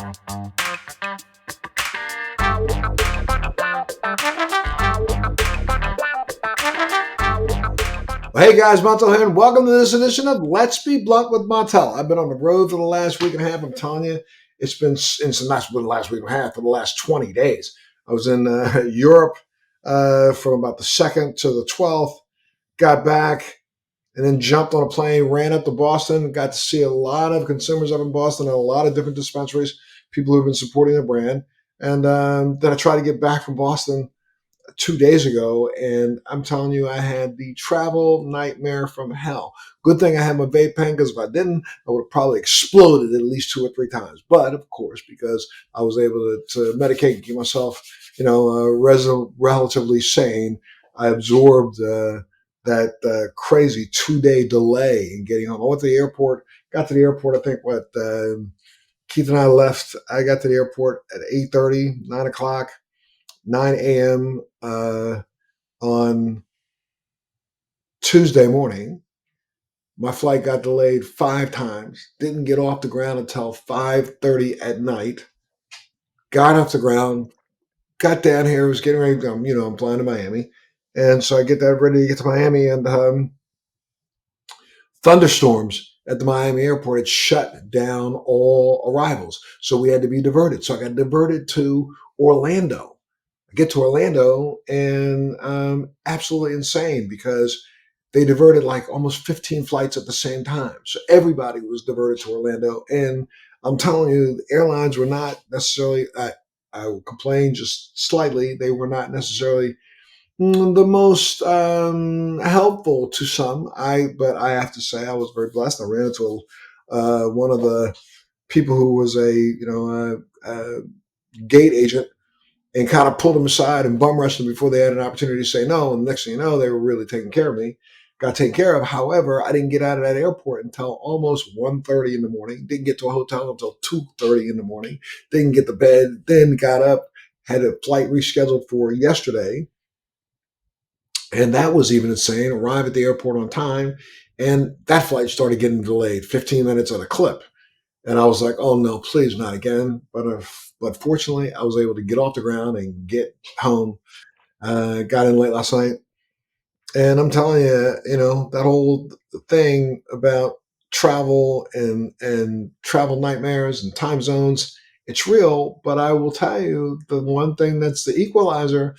Well, hey guys, Montel here, and welcome to this edition of Let's Be Blunt with Montel. I've been on the road for the last week and a half. I'm telling you, it's not been the last week and a half, for the last 20 days. I was in Europe from about the 2nd to the 12th, got back, and then jumped on a plane, ran up to Boston, got to see a lot of consumers up in Boston and a lot of different dispensaries, people who've been supporting the brand. And then I tried to get back from Boston 2 days ago, and I'm telling you, I had the travel nightmare from hell. Good thing I had my vape pen, because if I didn't, I would have probably exploded at least 2 or 3 times. But of course, because I was able to medicate and keep myself, relatively sane, I absorbed that crazy 2-day delay in getting home. I went to the airport, got to the airport, I think, Keith and I left. I got to the airport at 8:30, 9 o'clock. 9 a.m. On Tuesday morning. My flight got delayed 5 times. Didn't get off the ground until 5:30 at night. Got off the ground, got down here, was getting ready to come. I'm flying to Miami. And so I get that ready to get to Miami, and thunderstorms at the Miami airport had shut down all arrivals. So we had to be diverted. So I got diverted to Orlando. Get to Orlando, and absolutely insane, because they diverted like almost 15 flights at the same time. So everybody was diverted to Orlando. And I'm telling you, the airlines were not necessarily, I will complain just slightly, they were not necessarily the most helpful to some. But I have to say I was very blessed. I ran into one of the people who was a gate agent, and kind of pulled them aside and bum rushed them before they had an opportunity to say no. And the next thing you know, they were really taking care of me. Got taken care of. However, I didn't get out of that airport until almost 1:30 in the morning. Didn't get to a hotel until 2:30 in the morning. Didn't get to bed. Then got up, had a flight rescheduled for yesterday. And that was even insane. Arrived at the airport on time. And that flight started getting delayed 15 minutes at a clip. And I was like, oh no, please not again. But fortunately, I was able to get off the ground and get home. Got in late last night. And I'm telling you, that whole thing about travel and travel nightmares and time zones, it's real. But I will tell you, the one thing that's the equalizer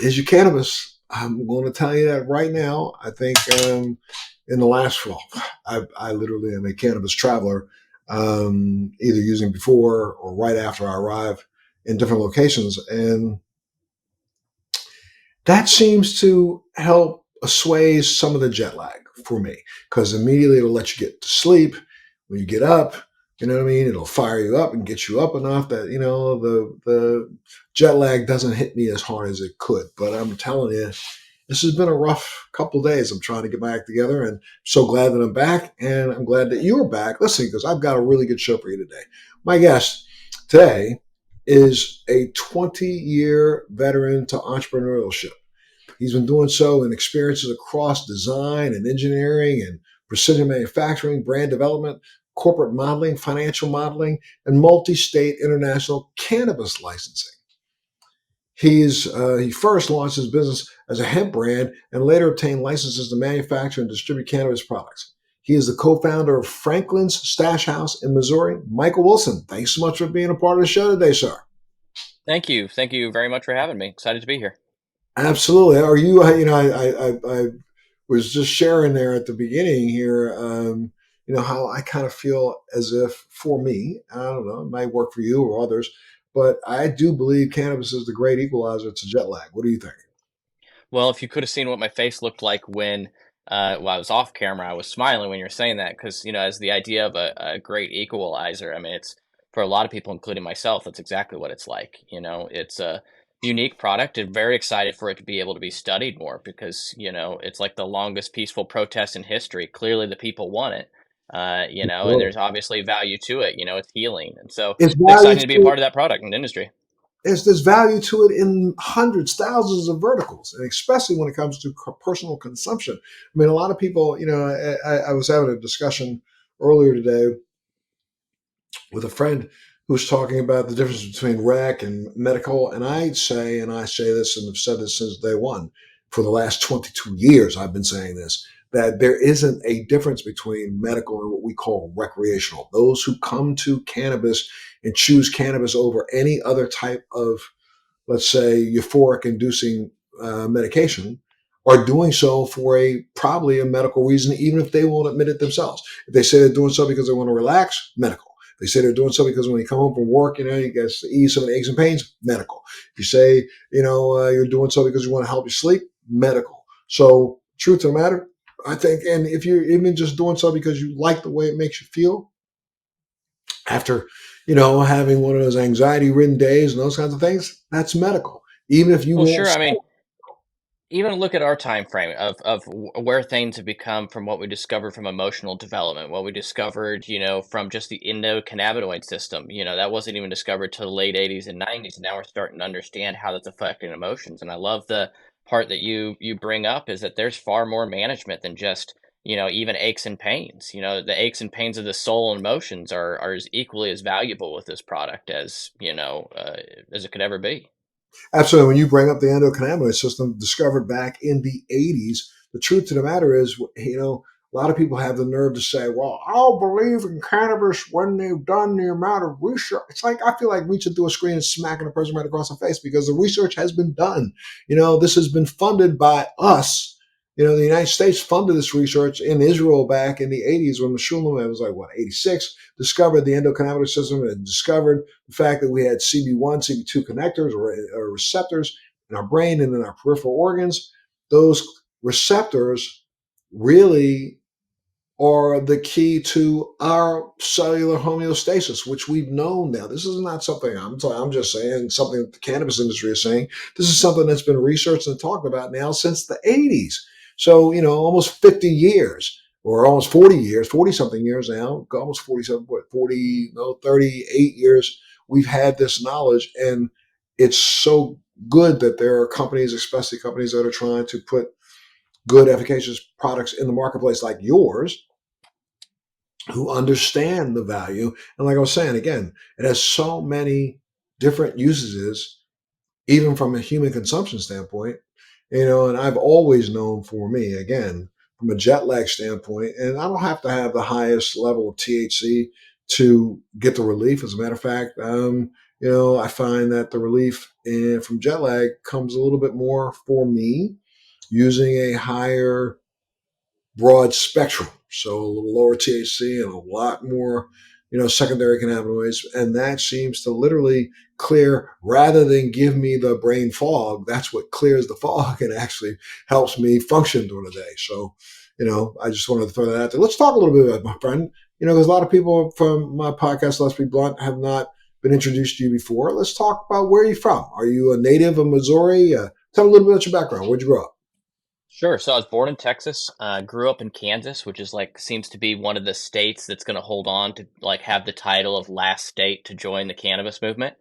is your cannabis. I'm going to tell you that right now. I think in the last, I literally am a cannabis traveler, either using before or right after I arrive in different locations. And that seems to help assuage some of the jet lag for me, because immediately it'll let you get to sleep. When you get up, you know what I mean? It'll fire you up and get you up enough that, the jet lag doesn't hit me as hard as it could. But I'm telling you, this has been a rough couple of days. I'm trying to get back together, and so glad that I'm back, and I'm glad that you're back. Listen, because I've got a really good show for you today. My guest today is a 20-year veteran to entrepreneurship. He's been doing so in experiences across design and engineering and precision manufacturing, brand development, corporate modeling, financial modeling, and multi-state international cannabis licensing. He first launched his business as a hemp brand and later obtained licenses to manufacture and distribute cannabis products. He is the co-founder of Franklin's Stash House in Missouri. Michael Wilson, thanks so much for being a part of the show today, sir. Thank you. Thank you very much for having me. Excited to be here. Absolutely. Are you? I was just sharing there at the beginning here. How I kind of feel as if, for me, I don't know, it might work for you or others, but I do believe cannabis is the great equalizer to jet lag. What do you think? Well, if you could have seen what my face looked like when while I was off camera, I was smiling when you were saying that because, as the idea of a great equalizer, I mean, it's for a lot of people, including myself, that's exactly what it's like. It's a unique product and very excited for it to be able to be studied more because, it's like the longest peaceful protest in history. Clearly, the people want it. And Absolutely. there's obviously value to it. It's healing, and so It's it's value exciting to be a to part of that product and industry. there's value to it in hundreds, thousands of verticals, and especially when it comes to personal consumption. I mean, a lot of people, I was having a discussion earlier today with a friend who's talking about the difference between rec and medical. And and I say this and have said this since day one, for the last 22 years, I've been saying this, that there isn't a difference between medical and what we call recreational. Those who come to cannabis and choose cannabis over any other type of, let's say, euphoric inducing medication are doing so for a probably a medical reason, even if they won't admit it themselves. If they say they're doing so because they want to relax, medical. If they say they're doing so because when you come home from work, you get to ease some of the aches and pains, medical. If you say, you're doing so because you want to help you sleep, medical. So, truth of the matter, I think, and if you're even just doing so because you like the way it makes you feel, after having one of those anxiety ridden days and those kinds of things, that's medical, even if you Well, won't sure. I mean, smoke. even look at our time frame of where things have become from what we discovered from emotional development, what we discovered, from just the endocannabinoid system. That wasn't even discovered till the late 80s and 90s, and now we're starting to understand how that's affecting emotions. And I love the part that you bring up is that there's far more management than just even aches and pains. The aches and pains of the soul and emotions are as equally as valuable with this product as it could ever be. Absolutely. When you bring up the endocannabinoid system discovered back in the 80s, the truth of the matter is, a lot of people have the nerve to say, well, I'll believe in cannabis when they've done the amount of research. It's like, I feel like reaching through a screen and smacking a person right across the face because the research has been done. This has been funded by us. The United States funded this research in Israel back in the 80s when Meshulam, it was like, 86, discovered the endocannabinoid system and discovered the fact that we had CB1, CB2 connectors or receptors in our brain and in our peripheral organs. Those receptors really are the key to our cellular homeostasis, which we've known now. This is not something I'm just saying, something that the cannabis industry is saying. This is something that's been researched and talked about now since the 80s. So, almost 50 years or almost 40 years, 40 something years now, almost 47, 40, no, 38 years, we've had this knowledge. And it's so good that there are companies, especially companies that are trying to put good, efficacious products in the marketplace like yours, who understand the value. And like I was saying, again, it has so many different uses, even from a human consumption standpoint, and I've always known for me, again, from a jet lag standpoint, and I don't have to have the highest level of THC to get the relief. As a matter of fact, I find that the relief from jet lag comes a little bit more for me using a higher broad spectrum, so a little lower THC and a lot more, secondary cannabinoids, and that seems to literally clear rather than give me the brain fog. That's what clears the fog and actually helps me function during the day. So, I just wanted to throw that out there. Let's talk a little bit about my friend. Because a lot of people from my podcast, Let's Be Blunt, have not been introduced to you before. Let's talk about where you're from. Are you a native of Missouri? Tell me a little bit about your background. Where'd you grow up? Sure. So I was born in Texas, grew up in Kansas, which is like seems to be one of the states that's going to hold on to like have the title of last state to join the cannabis movement.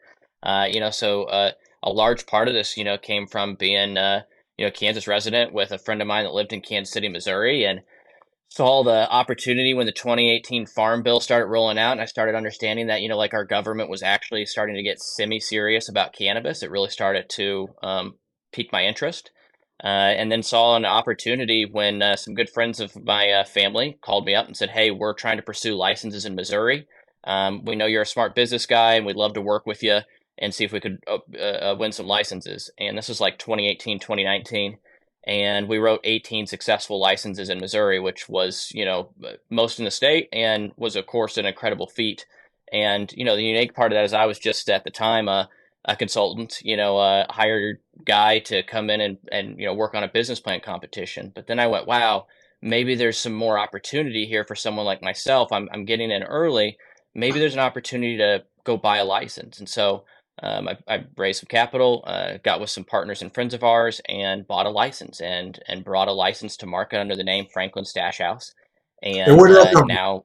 So a large part of this, came from being Kansas resident with a friend of mine that lived in Kansas City, Missouri, and saw the opportunity when the 2018 Farm Bill started rolling out, and I started understanding that like our government was actually starting to get semi-serious about cannabis. It really started to pique my interest, and then saw an opportunity when some good friends of my family called me up and said, "Hey, we're trying to pursue licenses in Missouri. We know you're a smart business guy, and we'd love to work with you and see if we could win some licenses." And this was like 2018, 2019, and we wrote 18 successful licenses in Missouri, which was most in the state, and was of course an incredible feat. And the unique part of that is I was just at the time a consultant, a hired guy to come in and work on a business plan competition. But then I went, wow, maybe there's some more opportunity here for someone like myself. I'm getting in early. Maybe there's an opportunity to go buy a license. And so I raised some capital, got with some partners and friends of ours, and bought a license and brought a license to market under the name Franklin Stash House. And where And did that come from? now,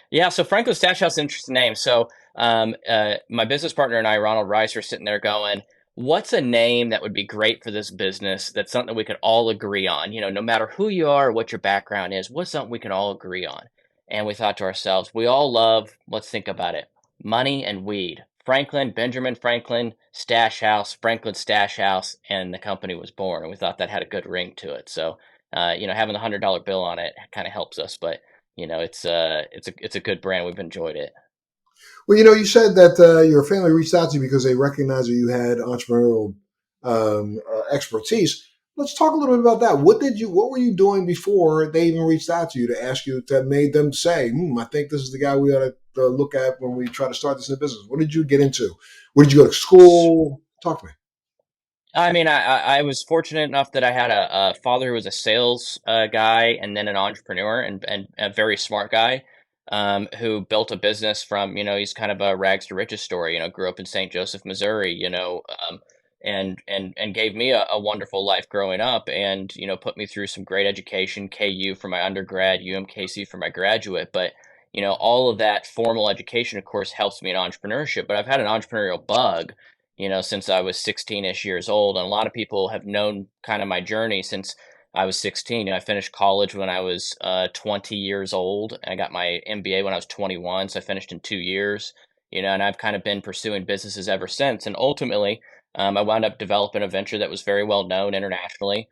yeah, so Franklin Stash House is an interesting name. So my business partner and I, Ronald Rice, are sitting there going, "What's a name that would be great for this business? That's something we could all agree on. No matter who you are or what your background is, what's something we can all agree on?" and we thought to ourselves, we all love, let's think about it, money and weed. Benjamin Franklin, Stash House, Franklin Stash House, and the company was born. And we thought that had a good ring to it. So, having the $100 bill on it kind of helps us. But it's a good brand. We've enjoyed it. Well, you said that your family reached out to you because they recognized that you had entrepreneurial expertise. Let's talk a little bit about that. What were you doing before they even reached out to you to ask you that made them say, I think this is the guy we ought to look at when we try to start this in business? What did you get into? Where did you go to school? Talk to me. I mean, I was fortunate enough that I had a father who was a sales guy and then an entrepreneur and a very smart guy who built a business from, he's kind of a rags to riches story, grew up in St. Joseph, Missouri, and gave me a wonderful life growing up and, put me through some great education, KU for my undergrad, UMKC for my graduate. But, all of that formal education, of course, helps me in entrepreneurship. But I've had an entrepreneurial bug since I was 16-ish years old. And a lot of people have known kind of my journey since I was 16. I finished college when I was 20 years old. I got my MBA when I was 21. So I finished in 2 years, and I've kind of been pursuing businesses ever since. And ultimately, I wound up developing a venture that was very well known internationally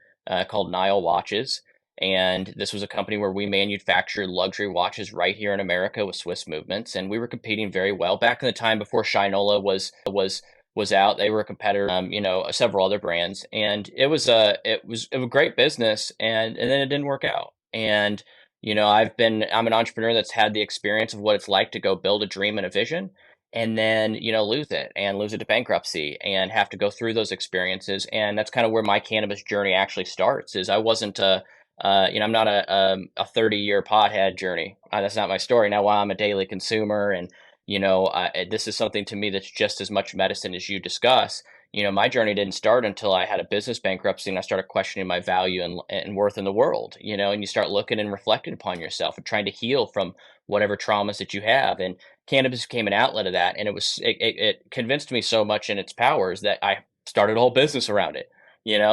called Nile Watches. And this was a company where we manufactured luxury watches right here in America with Swiss movements, and we were competing very well back in the time before Shinola was out. They were a competitor, several other brands, and it was a great business, and then it didn't work out. And I'm an entrepreneur that's had the experience of what it's like to go build a dream and a vision, and then lose it to bankruptcy, and have to go through those experiences. And that's kind of where my cannabis journey actually starts. Is I wasn't I'm not a 30-year pothead journey. That's not my story. Now, while I'm a daily consumer and this is something to me that's just as much medicine as you discuss. My journey didn't start until I had a business bankruptcy and I started questioning my value and worth in the world, and you start looking and reflecting upon yourself and trying to heal from whatever traumas that you have. And cannabis became an outlet of that. And it convinced me so much in its powers that I started a whole business around it,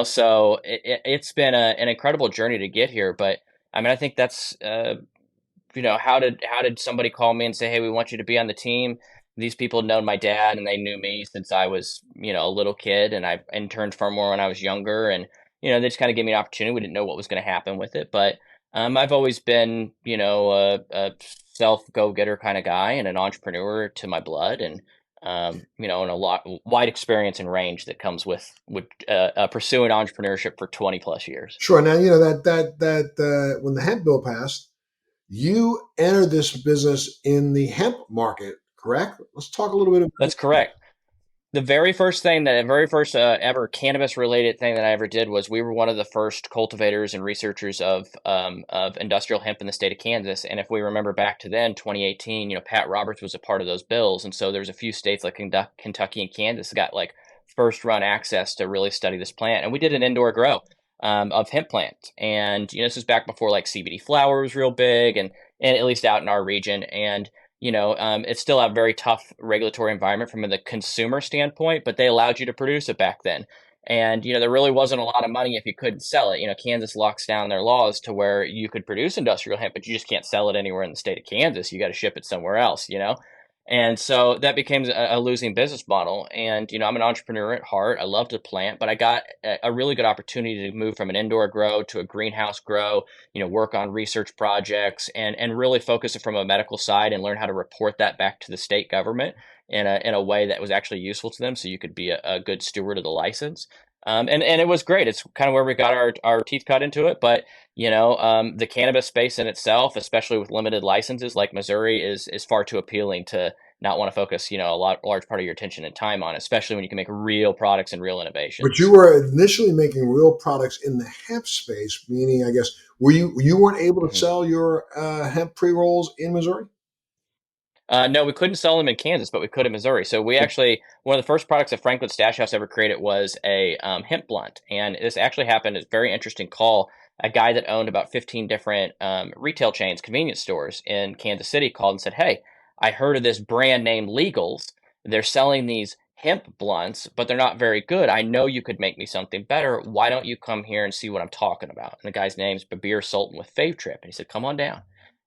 so it's been an incredible journey to get here. But I mean, I think that's, how did somebody call me and say, "Hey, we want you to be on the team"? These people had known my dad and they knew me since I was, a little kid, and I interned for more when I was younger, and they just kind of gave me an opportunity. We didn't know what was going to happen with it, but I've always been, a self go getter kind of guy and an entrepreneur to my blood, and and a lot wide experience and range that comes with pursuing entrepreneurship for 20 plus years. Sure. Now, that when the hemp bill passed, you entered this business in the hemp market, correct? Let's talk a little bit about. That's correct. The very first ever cannabis related thing that I ever did was we were one of the first cultivators and researchers of industrial hemp in the state of Kansas. And if we remember back to then, 2018, Pat Roberts was a part of those bills, and so there's a few states like Kentucky and Kansas got like first run access to really study this plant. And we did an indoor grow of hemp plants, and this is back before like CBD flower was real big, and at least out in our region. And it's still a very tough regulatory environment from the consumer standpoint, but they allowed you to produce it back then. And, there really wasn't a lot of money if you couldn't sell it. Kansas locks down their laws to where you could produce industrial hemp, but you just can't sell it anywhere in the state of Kansas. You got to ship it somewhere else. And so that became a losing business model. And, I'm an entrepreneur at heart. I love to plant, but I got a really good opportunity to move from an indoor grow to a greenhouse grow, work on research projects and really focus it from a medical side and learn how to report that back to the state government in a way that was actually useful to them, so you could be a good steward of the license. And it was great. It's kind of where we got our teeth cut into it. But the cannabis space in itself, especially with limited licenses like Missouri, is far too appealing to not want to focus large part of your attention and time on, especially when you can make real products and real But you innovations. were initially making real products in the hemp space, meaning, I guess, you weren't able to Mhm. sell your hemp pre rolls in Missouri? No, we couldn't sell them in Kansas, but we could in Missouri. So we actually, one of the first products that Franklin Stash House ever created was a hemp blunt. And this actually happened, it's a very interesting call. A guy that owned about 15 different retail chains, convenience stores in Kansas City called and said, "Hey, I heard of this brand named Legals. They're selling these hemp blunts, but they're not very good. I know you could make me something better. Why don't you come here and see what I'm talking about?" And the guy's name's Babir Sultan with Fave Trip. And he said, "Come on down."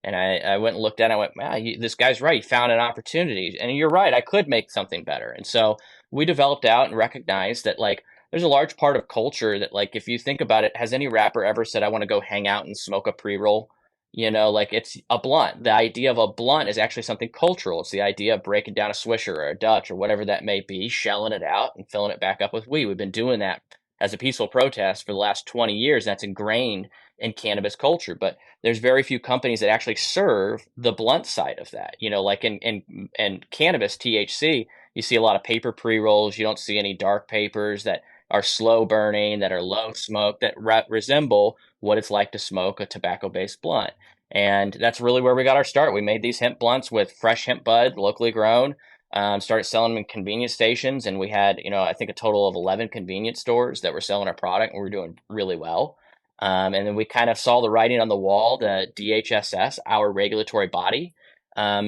And I went and looked at it. I went, wow, this guy's right. He found an opportunity. And you're right. I could make something better. And so we developed out and recognized that, like, there's a large part of culture that, like, if you think about it, has any rapper ever said, I want to go hang out and smoke a pre roll? Like, it's a blunt. The idea of a blunt is actually something cultural. It's the idea of breaking down a Swisher or a Dutch or whatever that may be, shelling it out and filling it back up with weed. We've been doing that as a peaceful protest for the last 20 years. That's ingrained in cannabis culture. But there's very few companies that actually serve the blunt side of that. Like in cannabis THC, you see a lot of paper pre-rolls. You don't see any dark papers that are slow burning, that are low smoke, that resemble what it's like to smoke a tobacco-based blunt. And that's really where we got our start. We made these hemp blunts with fresh hemp bud, locally grown. Started selling them in convenience stations, and we had, I think, a total of 11 convenience stores that were selling our product, and we were doing really well. And then we kind of saw the writing on the wall. The DHSS, our regulatory body,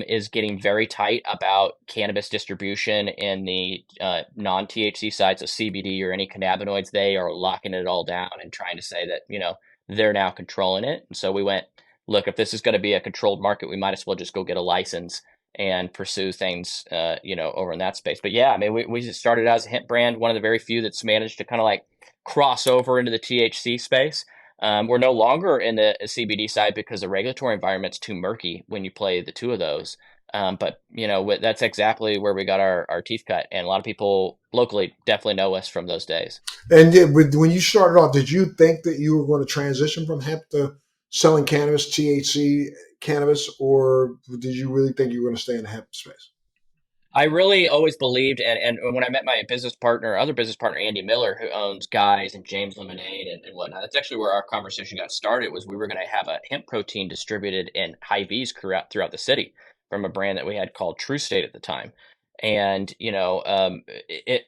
is getting very tight about cannabis distribution in the non-THC sides of CBD or any cannabinoids. They are locking it all down and trying to say that, they're now controlling it. And so we went, look, if this is going to be a controlled market, we might as well just go get a license and pursue things, over in that space. But yeah, I mean, we just started out as a hemp brand, one of the very few that's managed to kind of like cross over into the THC space. We're no longer in the CBD side because the regulatory environment's too murky when you play the two of those. But that's exactly where we got our teeth cut, and a lot of people locally definitely know us from those days. And when you started off, did you think that you were going to transition from hemp to selling cannabis, THC cannabis, or did you really think you were going to stay in the hemp space? I really always believed, and when I met my other business partner, Andy Miller, who owns Guys and James Lemonade and whatnot, that's actually where our conversation got started. Was we were going to have a hemp protein distributed in Hy-Vees throughout the city from a brand that we had called True State at the time, and it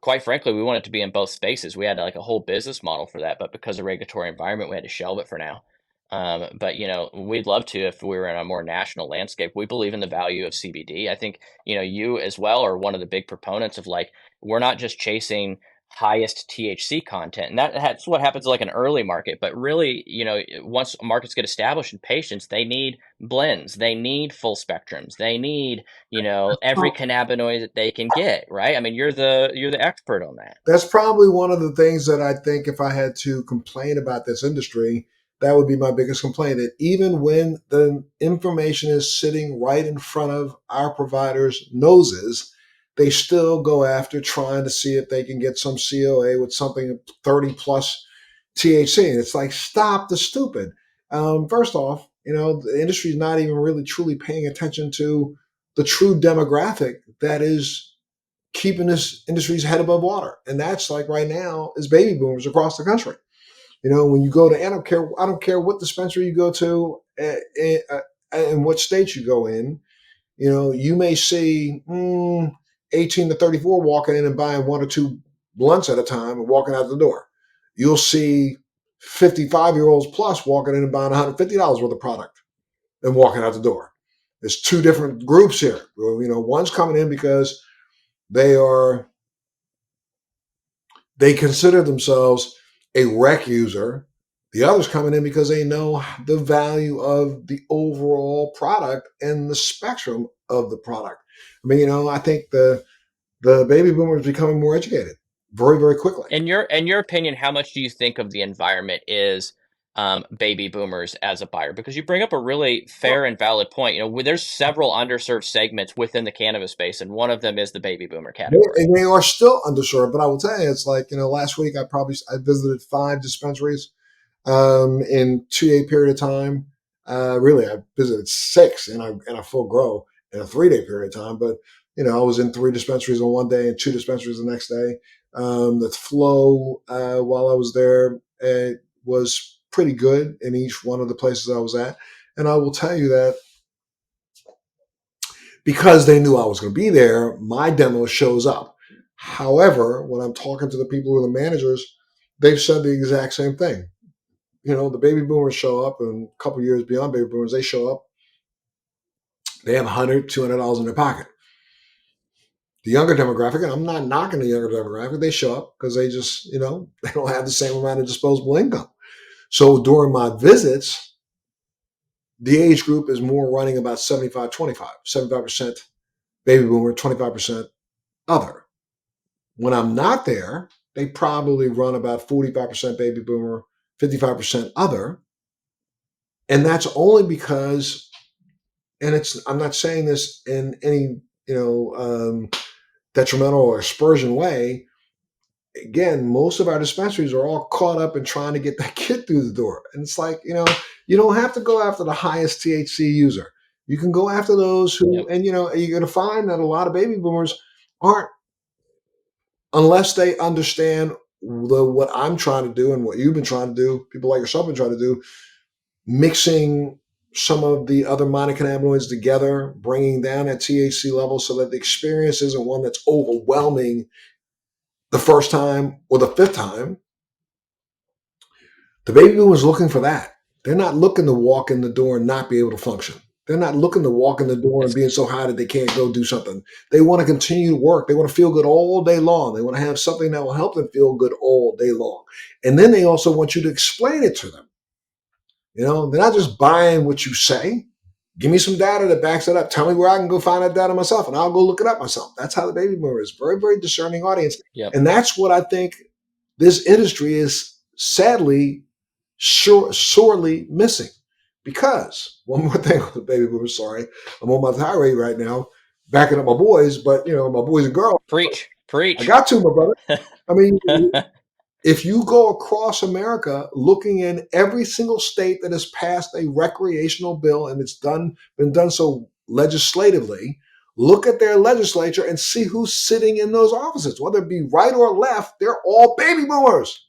quite frankly, we wanted to be in both spaces. We had like a whole business model for that, but because of regulatory environment, we had to shelve it for now. But we'd love to if we were in a more national landscape. We believe in the value of CBD. I think you as well are one of the big proponents of, like, we're not just chasing highest THC content, and that's what happens like an early market. But really, once markets get established and patients, they need blends, they need full spectrums, they need every cannabinoid that they can get. Right? I mean, you're the expert on that. That's probably one of the things that I think if I had to complain about this industry, that would be my biggest complaint. That even when the information is sitting right in front of our providers' noses, they still go after trying to see if they can get some COA with something 30 plus THC. And it's like, stop the stupid. First off, the industry is not even really truly paying attention to the true demographic that is keeping this industry's head above water. And that's like right now is baby boomers across the country. When you go to, I don't care what dispensary you go to and what state you go in, you may see 18 to 34 walking in and buying one or two blunts at a time and walking out the door. You'll see 55-year-olds plus walking in and buying $150 worth of product and walking out the door. There's two different groups here. One's coming in because they consider themselves a rec user. The others coming in because they know the value of the overall product and the spectrum of the product. I mean, I think the baby boomers becoming more educated very, very quickly. In your opinion, how much do you think of the environment is baby boomers as a buyer? Because you bring up a really fair and valid point. There's several underserved segments within the cannabis space, and one of them is the baby boomer category. And they are still underserved, but I will tell you, it's like, last week I visited 5 dispensaries in 2-day period of time. Really, I visited 6 in a full grow in a 3-day period of time. But I was in 3 dispensaries on one day and 2 dispensaries the next day. The flow while I was there was pretty good in each one of the places I was at. And I will tell you that because they knew I was going to be there, my demo shows up. However, when I'm talking to the people who are the managers, they've said the exact same thing. The baby boomers show up, and a couple years beyond baby boomers, they show up. They have $100, $200 in their pocket. The younger demographic, and I'm not knocking the younger demographic, they show up because they just, they don't have the same amount of disposable income. So during my visits, the age group is more running about 75-25, 75% baby boomer, 25% other. When I'm not there, they probably run about 45% baby boomer, 55% other. And that's only because, and I'm not saying this in any, detrimental or aspersion way. Again, most of our dispensaries are all caught up in trying to get that kid through the door. And it's like, you don't have to go after the highest THC user. You can go after those who, Yep. and you're going to find that a lot of baby boomers aren't, unless they understand what I'm trying to do and what you've been trying to do, people like yourself have been trying to do, mixing some of the other monocannabinoids together, bringing down that THC level so that the experience isn't one that's overwhelming the first time or the fifth time. The baby boomers looking for that. They're not looking to walk in the door and not be able to function. They're not looking to walk in the door and It's being so high that they can't go do something. They want to continue to work. They want to feel good all day long. They want to have something that will help them feel good all day long. And then they also want you to explain it to them. They're not just buying what you say. Give me some data that backs it up. Tell me where I can go find that data myself, and I'll go look it up myself. That's how the baby boomer is. Very, very discerning audience. Yep. And that's what I think this industry is sadly sorely missing. Because one more thing with the baby boomers, sorry, I'm on my tirade right now, backing up my boys, but my boys and girls, Preach, I preach. got to, my brother. I mean, if you go across America looking in every single state that has passed a recreational bill and it's been done so legislatively, look at their legislature and see who's sitting in those offices, whether it be right or left, they're all baby boomers.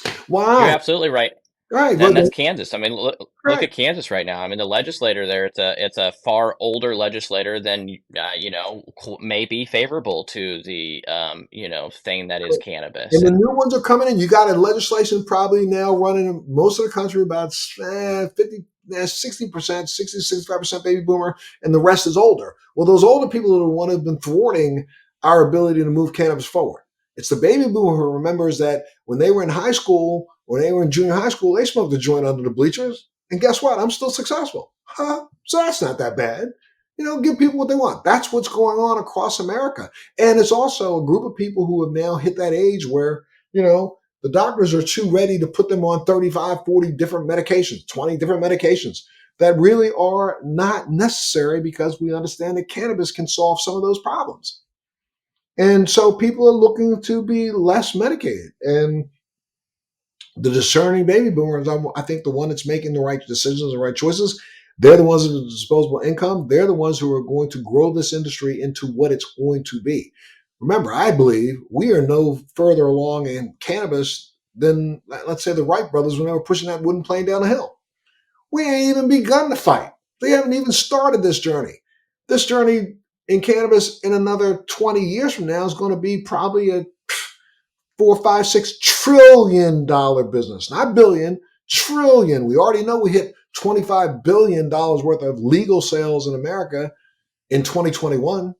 You're Why? absolutely right. Right, And that's Kansas. I mean, look right. at Kansas right now. I mean, the legislator there, it's a far older legislator than may be favorable to the thing that is cannabis. And the And new ones are coming in. You got a legislation probably now running in most of the country about 50, 60%, 60, 65% baby boomer, and the rest is older. Well, those older people are the ones who've been thwarting our ability to move cannabis forward. It's the baby boomer who remembers that when they were in high school, when they were in junior high school, they smoked a joint under the bleachers. And guess what? I'm still successful. Huh? So that's not that bad. Give people what they want. That's what's going on across America. And it's also a group of people who have now hit that age where, the doctors are too ready to put them on 35, 40 different medications, 20 different medications that really are not necessary because we understand that cannabis can solve some of those problems. And so people are looking to be less medicated. And the discerning baby boomers, I think the one that's making the right decisions, the right choices, they're the ones with the disposable income. They're the ones who are going to grow this industry into what it's going to be. Remember, I believe we are no further along in cannabis than, let's say, the Wright brothers when they were pushing that wooden plane down the hill. We ain't even begun to fight. They haven't even started this journey. This journey in cannabis in another 20 years from now is going to be probably a 4, 5, 6 trillion-dollar business, not billion, trillion. We already know we hit $25 billion worth of legal sales in America in 2021.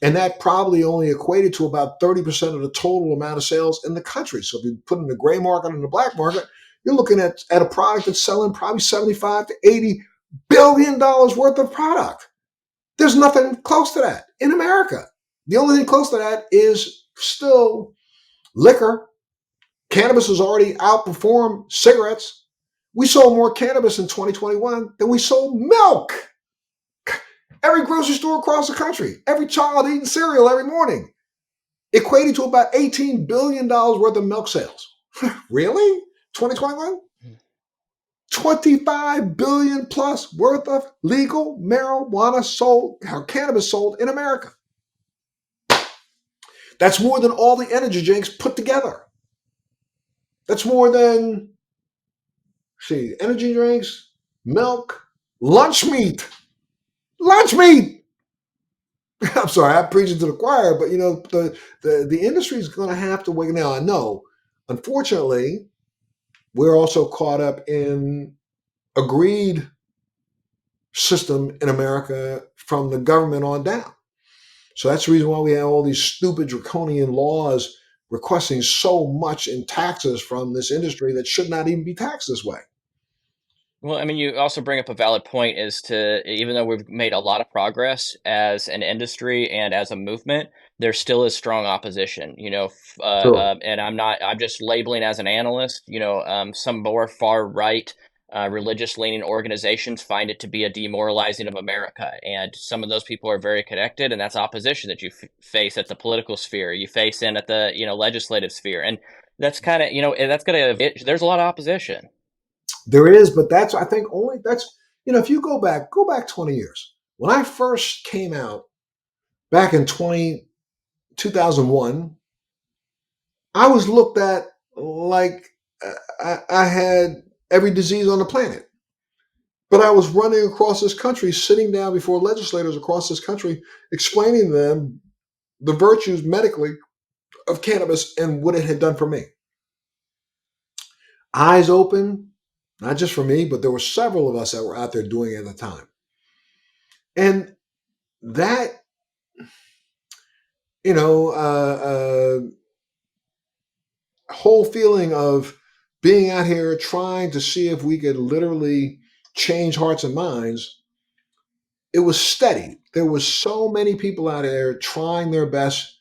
And that probably only equated to about 30% of the total amount of sales in the country. So if you put in the gray market and the black market, you're looking at a product that's selling probably 75 to 80 billion dollars worth of product. There's nothing close to that in America. The only thing close to that is still liquor. Cannabis has already outperformed cigarettes. We sold more cannabis in 2021 than we sold milk. Every grocery store across the country, every child eating cereal every morning, equating to about $18 billion worth of milk sales. Really? 2021? 25 billion plus worth of legal marijuana sold, or cannabis sold in America. That's more than all the energy drinks put together. That's more than, energy drinks, milk, lunch meat. Lunch meat. I'm sorry, I'm preaching to the choir, but the industry is going to have to wake. Now I know, unfortunately, we're also caught up in a greed system in America from the government on down. So that's the reason why we have all these stupid draconian laws requesting so much in taxes from this industry that should not even be taxed this way. Well, I mean, you also bring up a valid point is to even though we've made a lot of progress as an industry and as a movement, there still is strong opposition, Sure. and I'm just labeling as an analyst, some more far right, religious leaning organizations find it to be a demoralizing of America. And some of those people are very connected, and that's opposition that you face at the political sphere, you face in at the, legislative sphere. And that's kind of, that's going to, there's a lot of opposition. There is, but that's I think only that's if you go back 20 years. When I first came out back in 2001, I was looked at like I had every disease on the planet. But I was running across this country, sitting down before legislators across this country, explaining to them the virtues medically of cannabis and what it had done for me. Eyes open, not just for me, but there were several of us that were out there doing it at the time. And that, you know, whole feeling of being out here trying to see if we could literally change hearts and minds, it was steady. There was so many people out there trying their best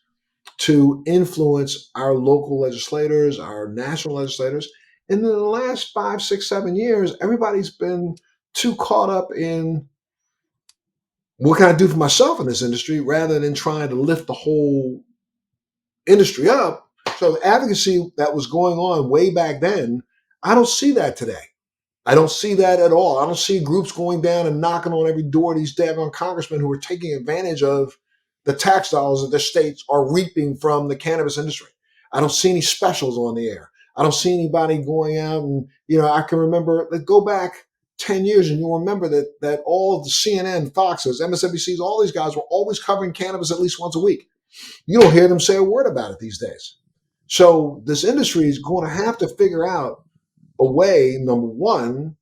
to influence our local legislators, our national legislators. And in the last 5, 6, 7 years, everybody's been too caught up in what can I do for myself in this industry rather than trying to lift the whole industry up. So the advocacy that was going on way back then, I don't see that today. I don't see that at all. I don't see groups going down and knocking on every door of these daggone congressmen who are taking advantage of the tax dollars that the states are reaping from the cannabis industry. I don't see any specials on the air. I don't see anybody going out and, I can remember, go back 10 years and you'll remember that all of the CNN, Foxes, MSNBCs, all these guys were always covering cannabis at least once a week. You don't hear them say a word about it these days. So this industry is going to have to figure out a way, number one,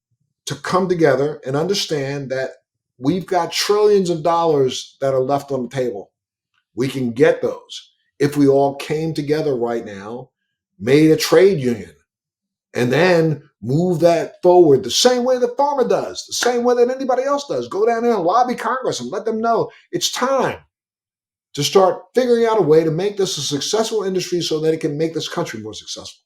to come together and understand that we've got trillions of dollars that are left on the table. We can get those if we all came together right now, made a trade union, and then move that forward the same way the farmer does, the same way that anybody else does. Go down there and lobby Congress and let them know it's time to start figuring out a way to make this a successful industry so that it can make this country more successful.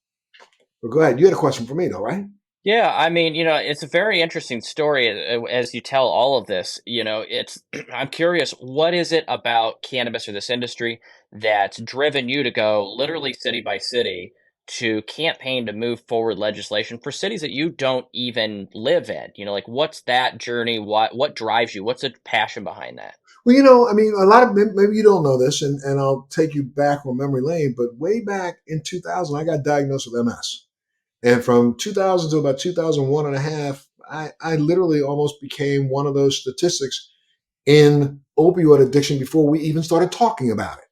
But go ahead. You had a question for me, though, right? Yeah, I mean, it's a very interesting story as you tell all of this. It's I'm curious, what is it about cannabis or this industry that's driven you to go literally city by city to campaign to move forward legislation for cities that you don't even live in? Like what's that journey? What drives you? What's the passion behind that? Well, I mean, a lot of maybe you don't know this, and I'll take you back on memory lane, but way back in 2000, I got diagnosed with MS. And from 2000 to about 2001 and a half, I literally almost became one of those statistics in opioid addiction before we even started talking about it.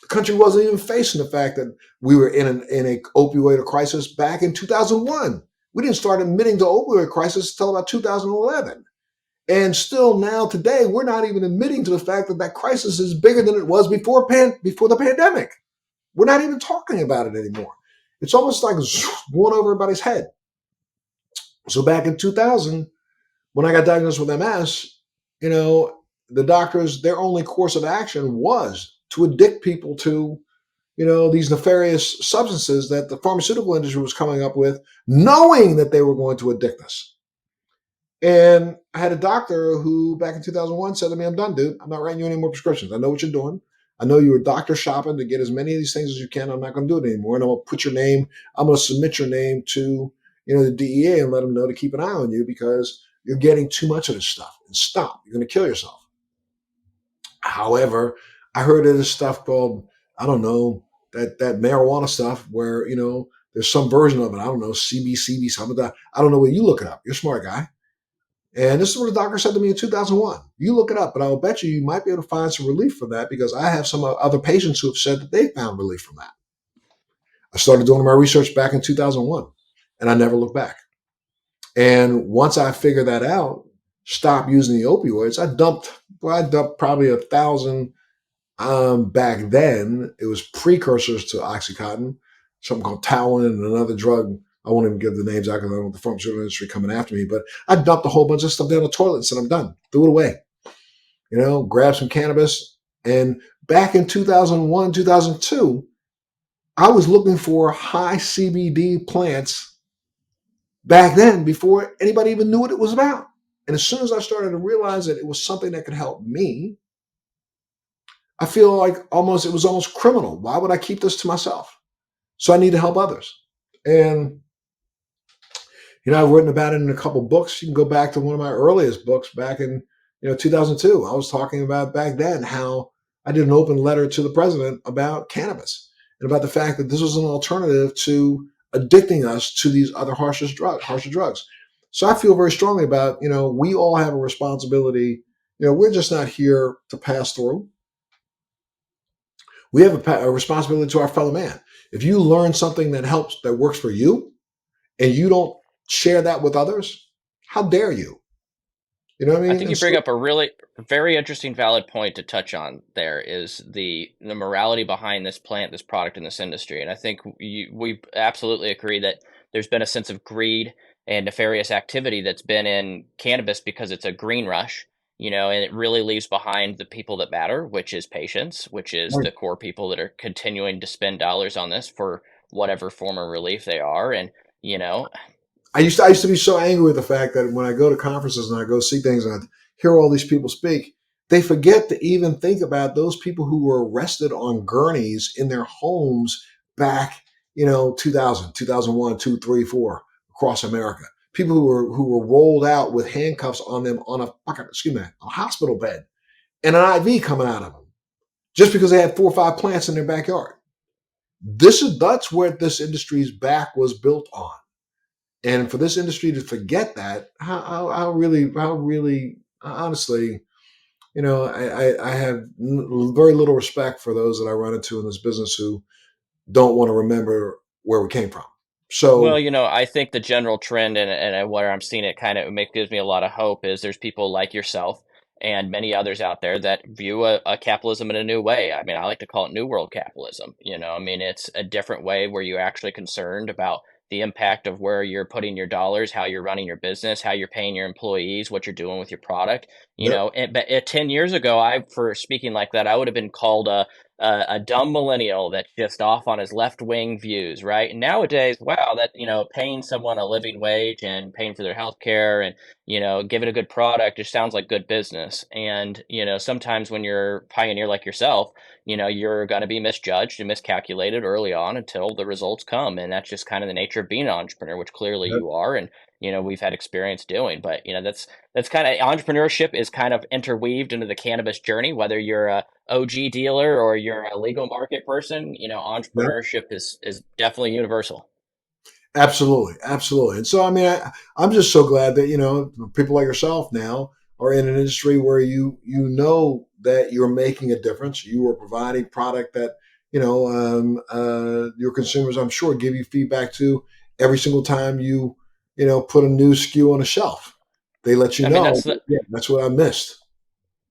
The country wasn't even facing the fact that we were in a opioid crisis back in 2001. We didn't start admitting to opioid crisis until about 2011. And still now today, we're not even admitting to the fact that that crisis is bigger than it was before the pandemic. We're not even talking about it anymore. It's almost like it's going over everybody's head. So back in 2000, when I got diagnosed with MS, you know, the doctors, their only course of action was to addict people to, these nefarious substances that the pharmaceutical industry was coming up with, knowing that they were going to addict us. And I had a doctor who back in 2001 said to me, I'm done, dude. I'm not writing you any more prescriptions. I know what you're doing. I know you were doctor shopping to get as many of these things as you can. I'm not going to do it anymore. And I'm going to put your name, I'm going to submit your name to, the DEA and let them know to keep an eye on you because you're getting too much of this stuff. And stop. You're going to kill yourself. However, I heard of this stuff called, I don't know, that marijuana stuff where, there's some version of it. I don't know, CBCB, something like that. I don't know where you look it up. You're a smart guy. And this is what the doctor said to me in 2001. You look it up, but I'll bet you might be able to find some relief from that because I have some other patients who have said that they found relief from that. I started doing my research back in 2001 and I never looked back. And once I figured that out, stopped using the opioids, I dumped probably 1,000 back then. It was precursors to Oxycontin, something called Talon and another drug I won't even give the names out because I don't want the pharmaceutical industry coming after me. But I dumped a whole bunch of stuff down the toilet and said, I'm done. Threw it away. Grab some cannabis. And back in 2001, 2002, I was looking for high CBD plants back then before anybody even knew what it was about. And as soon as I started to realize that it was something that could help me, I feel like it was almost criminal. Why would I keep this to myself? So I need to help others. And I've written about it in a couple books. You can go back to one of my earliest books back in 2002. I was talking about back then how I did an open letter to the president about cannabis and about the fact that this was an alternative to addicting us to these other harsher drugs. So I feel very strongly about, we all have a responsibility. We're just not here to pass through. We have a responsibility to our fellow man. If you learn something that helps, that works for you, and you don't share that with others, how dare you? You know what I I mean? think And you bring so, up a really very interesting, valid point to touch on. There is the morality behind this plant, this product, in this industry, and I think we absolutely agree that there's been a sense of greed and nefarious activity that's been in cannabis because it's a green rush, and it really leaves behind the people that matter, which is patients, which is right. the core people that are continuing to spend dollars on this for whatever form of relief they are, and you know, I used to be so angry with the fact that when I go to conferences and I go see things and I hear all these people speak, they forget to even think about those people who were arrested on gurneys in their homes back, 2000, 2001, 2, 3, 4 across America. People who were rolled out with handcuffs on them on a hospital bed and an IV coming out of them just because they had 4 or 5 plants in their backyard. That's where this industry's back was built on. And for this industry to forget that, how really, honestly, I have very little respect for those that I run into in this business who don't want to remember where we came from. Well, So, I think the general trend and where I'm seeing it kind of gives me a lot of hope is there's people like yourself and many others out there that view a capitalism in a new way. I mean, I like to call it new world capitalism. I mean, it's a different way where you're actually concerned about the impact of where you're putting your dollars, how you're running your business, how you're paying your employees, what you're doing with your product. yep, But 10 years ago, for speaking like that, I would have been called a dumb millennial that's just off on his left wing views, right? And nowadays, wow, that paying someone a living wage and paying for their health care and giving a good product just sounds like good business. And sometimes when you're a pioneer like yourself, you're going to be misjudged and miscalculated early on until the results come, and that's just kind of the nature of being an entrepreneur, which clearly yep, you are, and we've had experience doing. But that's kind of entrepreneurship is kind of interweaved into the cannabis journey, whether you're a OG dealer or you're a legal market person, yep. entrepreneurship is definitely universal. Absolutely, absolutely. And so, I mean, I'm just so glad that people like yourself now are in an industry where you know that you're making a difference. You are providing product that your consumers, I'm sure, give you feedback to every single time you put a new SKU on a shelf. They let you I mean, know, yeah, that's what I missed.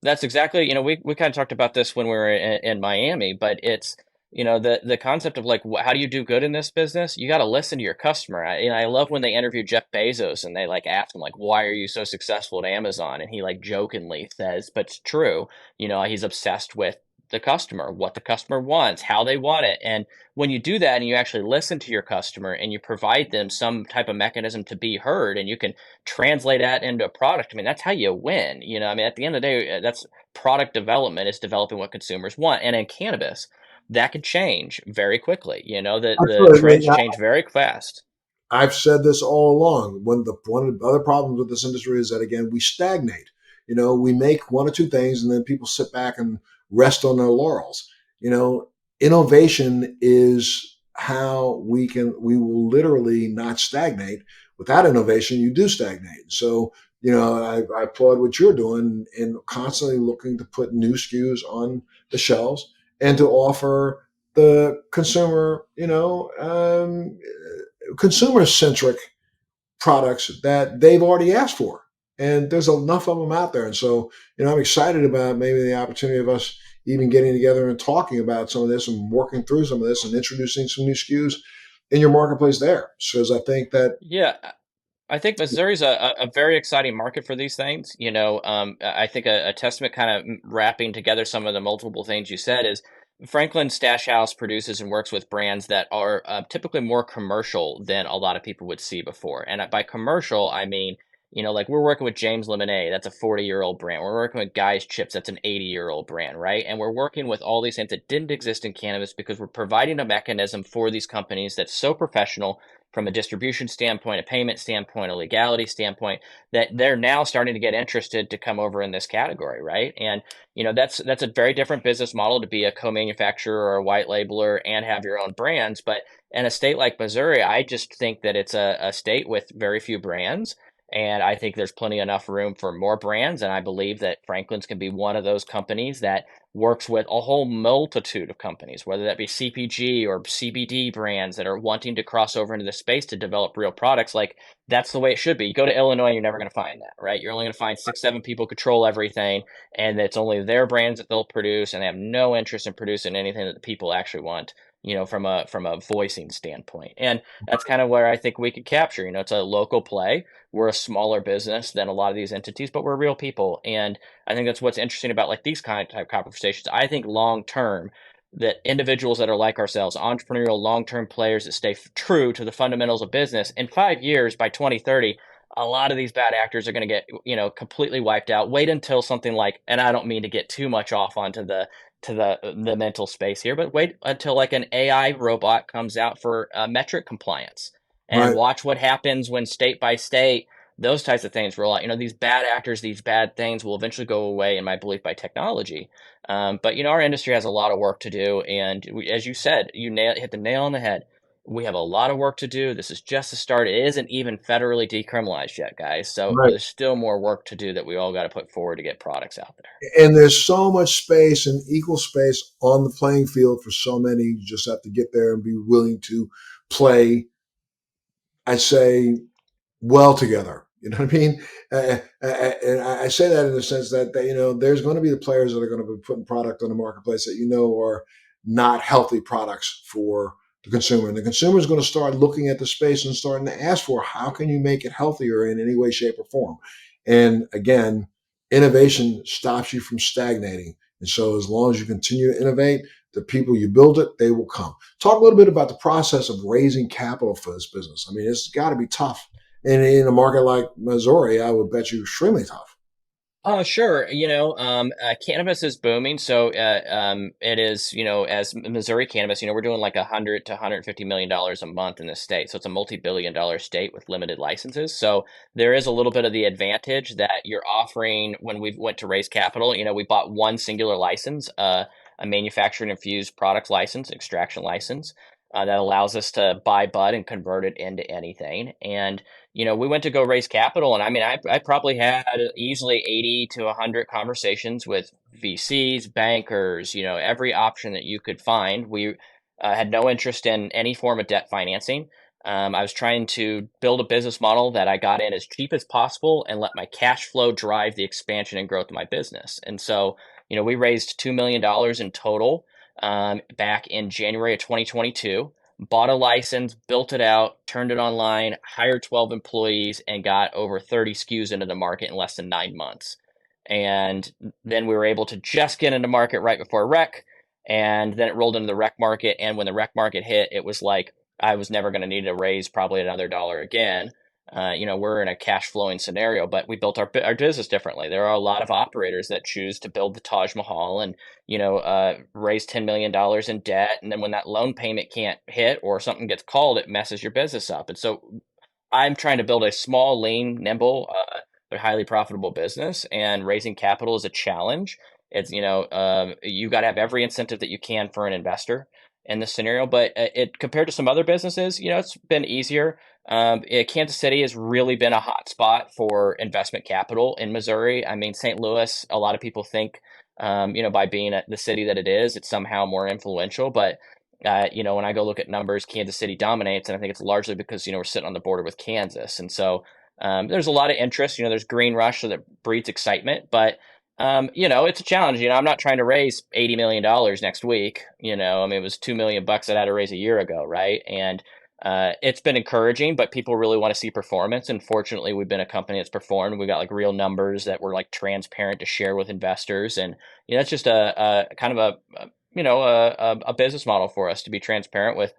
that's exactly, we kind of talked about this when we were in Miami, but it's, the concept of like, how do you do good in this business? You got to listen to your customer. I love when they interview Jeff Bezos and they like ask him like, why are you so successful at Amazon? And he like jokingly says, but it's true, he's obsessed with the customer, what the customer wants, how they want it. And when you do that and you actually listen to your customer and you provide them some type of mechanism to be heard and you can translate that into a product. I mean, that's how you win. I mean, at the end of the day, that's product development is developing what consumers want. And in cannabis, that could change very quickly. The Absolutely. trends change very fast. I've said this all along. One of the other problems with this industry is that again we stagnate. We make one or two things and then people sit back and rest on their laurels. You know, Innovation is how we will literally not stagnate. Without innovation, you do stagnate. So, I applaud what you're doing in constantly looking to put new SKUs on the shelves and to offer the consumer, consumer centric products that they've already asked for. And there's enough of them out there. And so, I'm excited about maybe the opportunity of us even getting together and talking about some of this and working through some of this and introducing some new SKUs in your marketplace there. Because I think that Yeah, I think Missouri's a very exciting market for these things. I think a testament kind of wrapping together some of the multiple things you said is Franklin Stash House produces and works with brands that are typically more commercial than a lot of people would see before. And by commercial, I mean, like we're working with James Lemonade, that's a 40-year-old brand. We're working with Guy's Chips, that's an 80-year-old brand, right? And we're working with all these things that didn't exist in cannabis because we're providing a mechanism for these companies that's so professional from a distribution standpoint, a payment standpoint, a legality standpoint, that they're now starting to get interested to come over in this category, right? And that's a very different business model to be a co-manufacturer or a white labeler and have your own brands. But in a state like Missouri, I just think that it's a state with very few brands. And I think there's plenty enough room for more brands. And I believe that Franklin's can be one of those companies that works with a whole multitude of companies, whether that be CPG or CBD brands that are wanting to cross over into the space to develop real products. Like that's the way it should be. You go to Illinois, you're never going to find that, right? You're only going to find 6, 7 people control everything, and it's only their brands that they'll produce, and they have no interest in producing anything that the people actually want. From a voicing standpoint, and that's kind of where I think we could capture. It's a local play. We're a smaller business than a lot of these entities, but we're real people, and I think that's what's interesting about like these kind of type conversations. I think long term that individuals that are like ourselves, entrepreneurial long term players that stay true to the fundamentals of business, in 5 years by 2030, a lot of these bad actors are going to get completely wiped out. Wait until something like, and I don't mean to get too much off onto the mental space here, but wait until like an AI robot comes out for metric compliance, and right, watch what happens when state by state those types of things roll out. These bad actors, these bad things will eventually go away, in my belief, by technology. But our industry has a lot of work to do, and as you said, hit the nail on the head. We have a lot of work to do. This is just the start. It isn't even federally decriminalized yet, guys. So right. there's still more work to do that we all got to put forward to get products out there. And there's so much space and equal space on the playing field for so many. You just have to get there and be willing to play, I say, well together. You know what I mean? And I say that in the sense that there's going to be the players that are going to be putting product on the marketplace that are not healthy products for the consumer. And the consumer is going to start looking at the space and starting to ask for how can you make it healthier in any way, shape, or form. And again, innovation stops you from stagnating. And so as long as you continue to innovate, the people you build it, they will come. Talk a little bit about the process of raising capital for this business. I mean, it's got to be tough. And in a market like Missouri, I would bet you extremely tough. Oh, sure. Cannabis is booming. So, it is, as Missouri cannabis, we're doing like 100 to $150 million a month in the state. So it's a multi-billion-dollar state with limited licenses. So there is a little bit of the advantage that you're offering when we went to raise capital. We bought one singular license, a manufactured infused products license, extraction license, that allows us to buy bud and convert it into anything. And we went to go raise capital, and I mean, I probably had easily 80 to 100 conversations with VCs, bankers, every option that you could find. We had no interest in any form of debt financing. I was trying to build a business model that I got in as cheap as possible and let my cash flow drive the expansion and growth of my business. And so, we raised $2 million in total back in January of 2022, bought a license, built it out, turned it online, hired 12 employees, and got over 30 SKUs into the market in less than 9 months. And then we were able to just get into market right before rec. And then it rolled into the rec market. And when the rec market hit, it was like I was never going to need to raise probably another dollar again. We're in a cash flowing scenario, but we built our business differently. There are a lot of operators that choose to build the Taj Mahal and raise $10 million in debt, and then when that loan payment can't hit or something gets called, it messes your business up. And so I'm trying to build a small, lean, nimble, but highly profitable business, and raising capital is a challenge. It's you got to have every incentive that you can for an investor in this scenario, but it compared to some other businesses, it's been easier. Kansas City has really been a hot spot for investment capital in Missouri. I mean, St. Louis, a lot of people think, by being the city that it is, it's somehow more influential, but when I go look at numbers, Kansas City dominates, and I think it's largely because we're sitting on the border with Kansas, and so there's a lot of interest. There's green rush, so that breeds excitement, but it's a challenge. I'm not trying to raise $80 million next week. I mean, it was $2 million that I had to raise a year ago, right? And It's been encouraging, but people really want to see performance. And fortunately, we've been a company that's performed. We got like real numbers that were like transparent to share with investors, and that's just a kind of a business model for us to be transparent with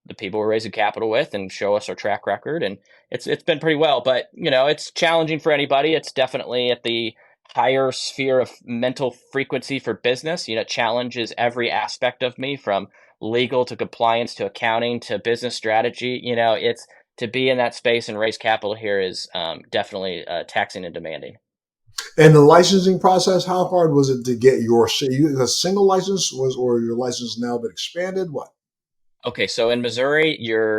the people we're raising capital with and show us our track record. And it's been pretty well, but it's challenging for anybody. It's definitely at the higher sphere of mental frequency for business. It challenges every aspect of me, from legal to compliance to accounting to business strategy. It's to be in that space and raise capital here is definitely taxing and demanding. And the licensing process, how hard was it to get your a single license was, or your license now been expanded? What? Okay, so in Missouri,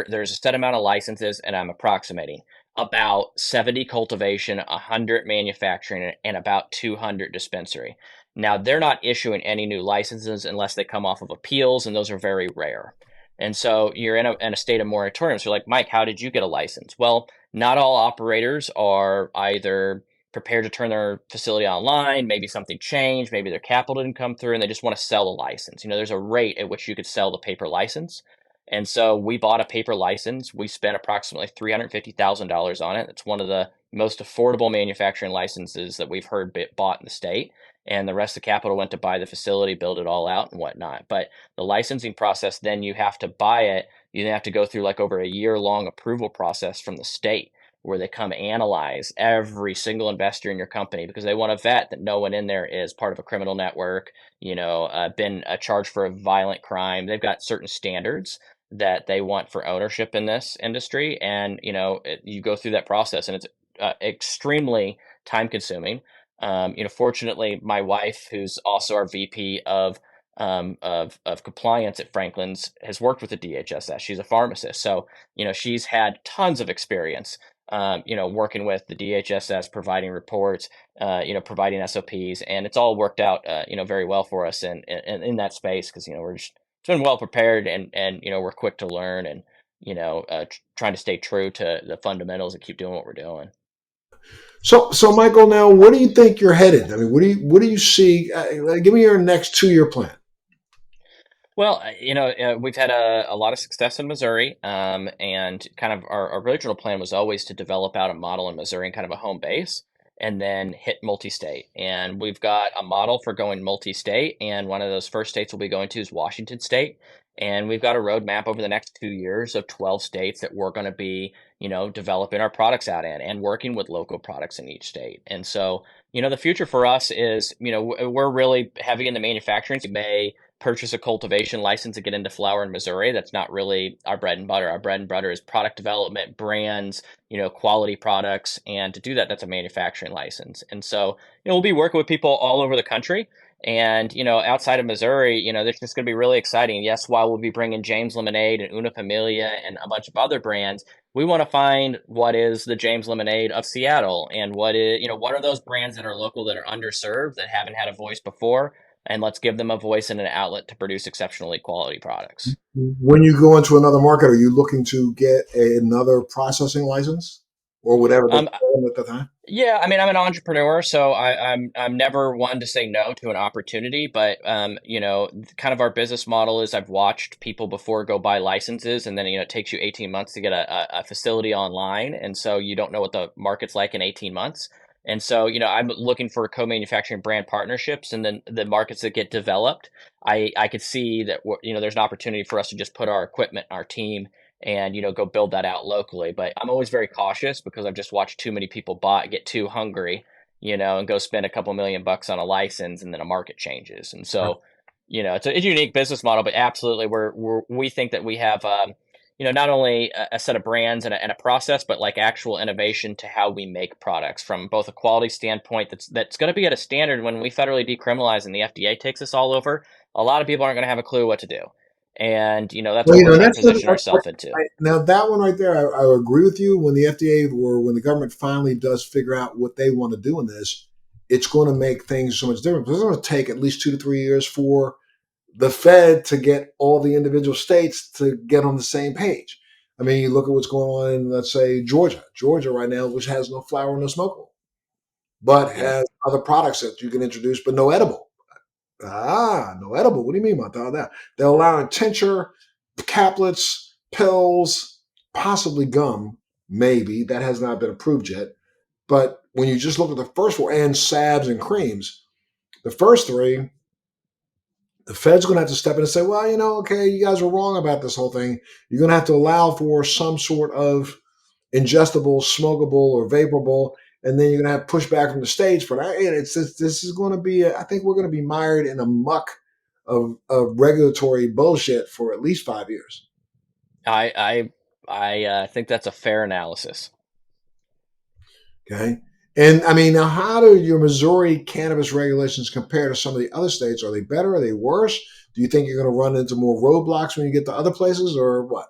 there's a set amount of licenses, and I'm approximating about 70 cultivation, 100 manufacturing, and about 200 dispensary. Now, they're not issuing any new licenses unless they come off of appeals, and those are very rare. And so you're in a state of moratorium. So you're like, Mike, how did you get a license? Well, not all operators are either prepared to turn their facility online. Maybe something changed. Maybe their capital didn't come through, and they just want to sell a license. There's a rate at which you could sell the paper license. And so we bought a paper license. We spent approximately $350,000 on it. It's one of the most affordable manufacturing licenses that we've heard bought in the state. And the rest of the capital went to buy the facility, build it all out, and whatnot. But the licensing process, then you have to buy it. You then have to go through like over a year-long approval process from the state, where they come analyze every single investor in your company, because they want to vet that no one in there is part of a criminal network, been charged for a violent crime. They've got certain standards that they want for ownership in this industry. And, you go through that process, and it's extremely time consuming. Fortunately, my wife, who's also our VP of compliance at Franklin's, has worked with the DHSS. She's a pharmacist. So, she's had tons of experience, working with the DHSS, providing reports, providing SOPs, and it's all worked out, very well for us and in that space, because, we're just it's been well prepared, and we're quick to learn, and trying to stay true to the fundamentals and keep doing what we're doing. So Michael, now where do you think you're headed? I mean, what do you see? Give me your next 2 year plan. Well, we've had a lot of success in Missouri, and kind of our original plan was always to develop out a model in Missouri and kind of a home base, and then hit multi-state. And we've got a model for going multi-state, and one of those first states we'll be going to is Washington State. And we've got a roadmap over the next 2 years of 12 states that we're going to be, developing our products out in, and working with local products in each state. And so, the future for us is, we're really heavy in the manufacturing. We may purchase a cultivation license to get into flower in Missouri. That's not really our bread and butter. Our bread and butter is product development, brands, quality products. And to do that, that's a manufacturing license. And so, we'll be working with people all over the country. And, outside of Missouri, this is going to be really exciting. Yes, while we'll be bringing James Lemonade and Una Familia and a bunch of other brands, we want to find what is the James Lemonade of Seattle, and what are those brands that are local, that are underserved, that haven't had a voice before, and let's give them a voice and an outlet to produce exceptionally quality products. When you go into another market, are you looking to get another processing license or whatever they Um, call them at the time? Yeah, I mean, I'm an entrepreneur, so I'm never one to say no to an opportunity. But kind of our business model is, I've watched people before go buy licenses, and then it takes you 18 months to get a facility online, and so you don't know what the market's like in 18 months. And so I'm looking for co-manufacturing brand partnerships, and then the markets that get developed, I could see that there's an opportunity for us to just put our equipment, our team, and go build that out locally. But I'm always very cautious, because I've just watched too many people get too hungry, and go spend a couple $1,000,000 on a license, and then a market changes. And so it's a unique business model, but absolutely we think that we have not only a set of brands and a process, but like actual innovation to how we make products, from both a quality standpoint that's going to be at a standard. When we federally decriminalize and the FDA takes us all over, a lot of people aren't going to have a clue what to do. And that's Well, what we're trying to that's position ourselves into. now that one right there. I agree with you. When the FDA or when the government finally does figure out what they want to do in this, it's going to make things so much different. Because it's going to take at least 2 to 3 years for the Fed to get all the individual states to get on the same page. I mean, you look at what's going on in, let's say, Georgia. Georgia right now, which has no flower, no smokable, but Yeah. has other products that you can introduce, but no edible. Ah, no edible. What do you mean about that? They're allowing tincture, caplets, pills. possibly gum, maybe that has not been approved yet. But when you just look at the first four and sabs and creams, the first three, the Fed's going to have to step in and say, well, okay, you guys were wrong about this whole thing. You're going to have to allow for some sort of ingestible, smokable, or vaporable, and then you're going to have pushback from the states for that. And this is going to be, I think we're going to be mired in a muck of regulatory bullshit for at least 5 years. I think that's a fair analysis. Okay. And I mean, now how do your Missouri cannabis regulations compare to some of the other states? Are they better? Are they worse? Do you think you're going to run into more roadblocks when you get to other places, or what?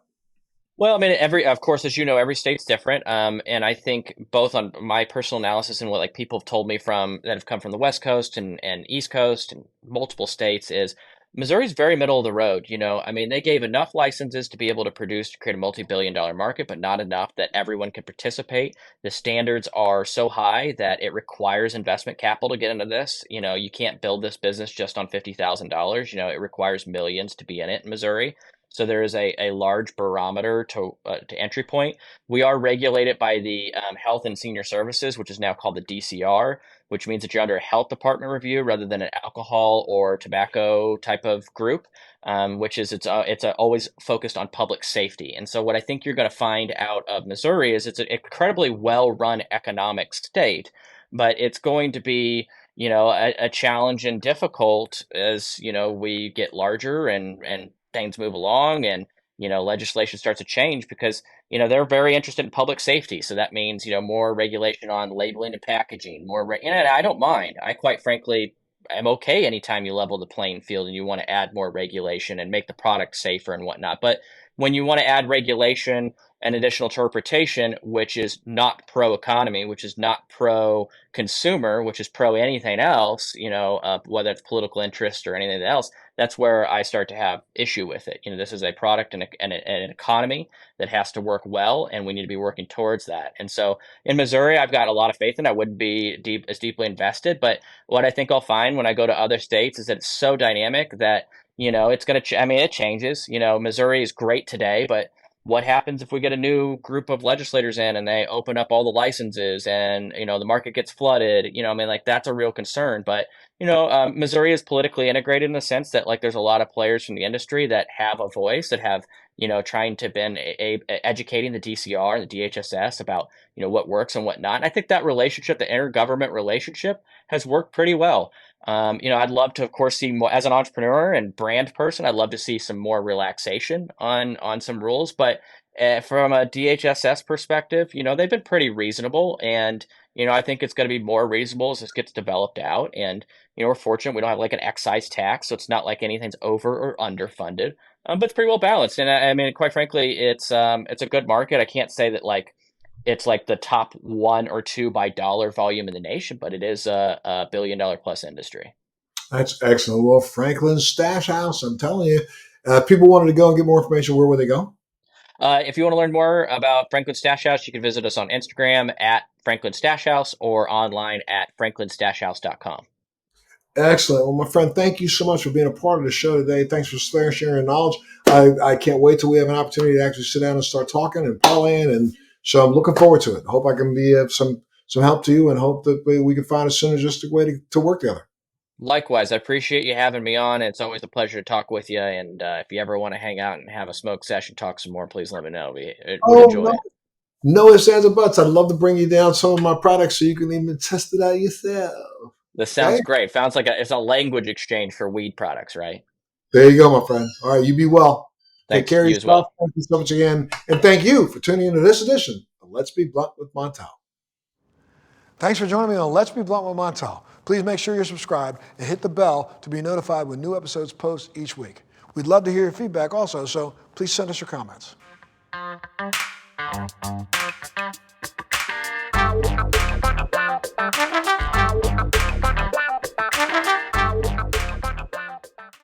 Well, I mean, of course, as you know, every state's different. And I think both on my personal analysis and what like people have told me from that have come from the West Coast and East Coast and multiple states is Missouri's very middle of the road. I mean, they gave enough licenses to be able to produce to create a multi-billion-dollar market, but not enough that everyone can participate. The standards are so high that it requires investment capital to get into this. You can't build this business just on $50,000. It requires millions to be in it in Missouri. So there is a large barometer to entry point. We are regulated by the Health and Senior Services, which is now called the DCR, which means that you're under a health department review rather than an alcohol or tobacco type of group, which is it's always focused on public safety. And so what I think you're going to find out of Missouri is it's an incredibly well-run economic state, but it's going to be a challenge and difficult as we get larger and things move along and legislation starts to change because they're very interested in public safety. So that means more regulation on labeling and packaging, and I don't mind. I quite frankly am okay anytime you level the playing field and you want to add more regulation and make the product safer and whatnot. But when you want to add regulation and additional interpretation, which is not pro economy, which is not pro consumer, which is pro anything else, whether it's political interest or anything else, that's where I start to have issue with it. This is a product and an economy that has to work well, and we need to be working towards that. And so in Missouri, I've got a lot of faith in. I wouldn't be as deeply invested, but what I think I'll find when I go to other states is that it's so dynamic that it's going to. I mean, it changes. Missouri is great today, but what happens if we get a new group of legislators in and they open up all the licenses and the market gets flooded? I mean, like that's a real concern. But Missouri is politically integrated in the sense that like there's a lot of players from the industry that have a voice that have trying to been educating the DCR and the DHSS about what works and what not. And I think that relationship, the intergovernment relationship, has worked pretty well. I'd love to, of course, see more as an entrepreneur and brand person. I'd love to see some more relaxation on some rules, but from a DHSS perspective, they've been pretty reasonable, and I think it's going to be more reasonable as this gets developed out. And we're fortunate we don't have like an excise tax, so it's not like anything's over or underfunded, but it's pretty well balanced. And I mean, quite frankly, it's a good market. I can't say that like it's like the top one or two by dollar volume in the nation, but it is a $1 billion plus industry. That's excellent. Well, Franklin Stash House, I'm telling you, people wanted to go and get more information. Where would they go? If you want to learn more about Franklin Stash House, you can visit us on Instagram at Franklin Stash House or online at franklinstashhouse.com. Excellent. Well, my friend, thank you so much for being a part of the show today. Thanks for sharing your knowledge. I can't wait till we have an opportunity to actually sit down and start talking and parlaying. And so I'm looking forward to it. I hope I can be of some help to you, and hope that we can find a synergistic way to work together. Likewise, I appreciate you having me on. It's always a pleasure to talk with you. And if you ever want to hang out and have a smoke session, talk some more, please let me know. We would Oh, enjoy no, it. no ifs, ands, or buts. I'd love to bring you down some of my products so you can even test it out yourself. This Okay? sounds great. Sounds like it's a language exchange for weed products, right? There you go, my friend. All right, you be well. Take Thanks. care of You as yourself. well. Thank you so much again. And thank you for tuning into this edition of Let's Be Blunt with Montel. Thanks for joining me on Let's Be Blunt with Montel. Please make sure you're subscribed and hit the bell to be notified when new episodes post each week. We'd love to hear your feedback also, so please send us your comments.